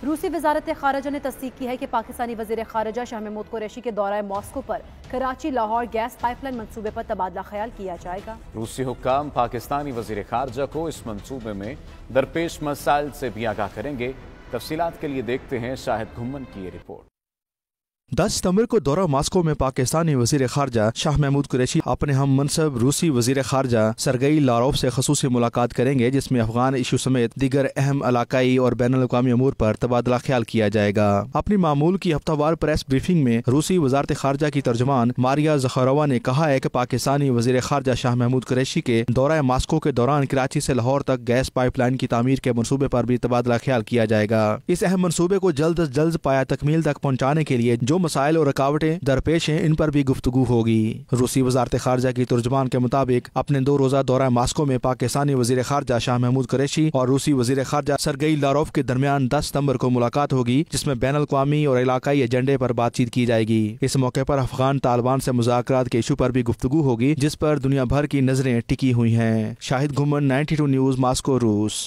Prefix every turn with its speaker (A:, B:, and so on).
A: روسی وزارت خارجہ نے تصدیق کی ہے کہ پاکستانی وزیر خارجہ شاہ محمود قریشی کے دورہ ماسکو پر Karachi Lahore gas pipeline منصوبے پر تبادلہ خیال کیا جائے گا۔
B: روسی حکام پاکستانی وزیر خارجہ کو اس منصوبے میں درپیش مسائل سے بھی آگاہ کریں گے۔ تفصیلات کے لیے دیکھتے ہیں شاہد گھمن کی یہ رپورٹ۔
C: 10 ستمبر کو دورہ ماسکو میں پاکستانی وزیر خارجہ شاہ محمود قریشی اپنے ہم منصب روسی وزیر خارجہ سرگئی لاروف سے خصوصی ملاقات کریں گے، جس میں افغان ایشو سمیت دیگر اہم علاقائی اور بین الاقوامی امور پر تبادلہ خیال کیا جائے گا۔ اپنی معمول کی ہفتہ وار پریس بریفنگ میں روسی وزارت خارجہ کی ترجمان ماریا زخاروا نے کہا ہے کہ پاکستانی وزیر خارجہ شاہ محمود قریشی کے دورہ ماسکو کے دوران کراچی سے لاہور تک گیس پائپ لائن کی تعمیر کے منصوبے پر بھی تبادلہ خیال کیا جائے گا۔ اس اہم منصوبے کو جلد از جلد پایہ تکمیل تک پہنچانے کے لیے جو مسائل اور رکاوٹیں درپیش ہیں ان پر بھی گفتگو ہوگی۔ روسی وزارت خارجہ کی ترجمان کے مطابق اپنے 2 روزہ دورہ ماسکو میں پاکستانی وزیر خارجہ شاہ محمود قریشی اور روسی وزیر خارجہ سرگئی لاروف کے درمیان 10 ستمبر کو ملاقات ہوگی، جس میں بین الاقوامی اور علاقائی ایجنڈے پر بات چیت کی جائے گی۔ اس موقع پر افغان طالبان سے مذاکرات کے ایشو پر بھی گفتگو ہوگی، جس پر دنیا بھر کی نظریں ٹکی ہوئی ہیں۔ شاہد گھمن 92 نیوز، ماسکو، روس۔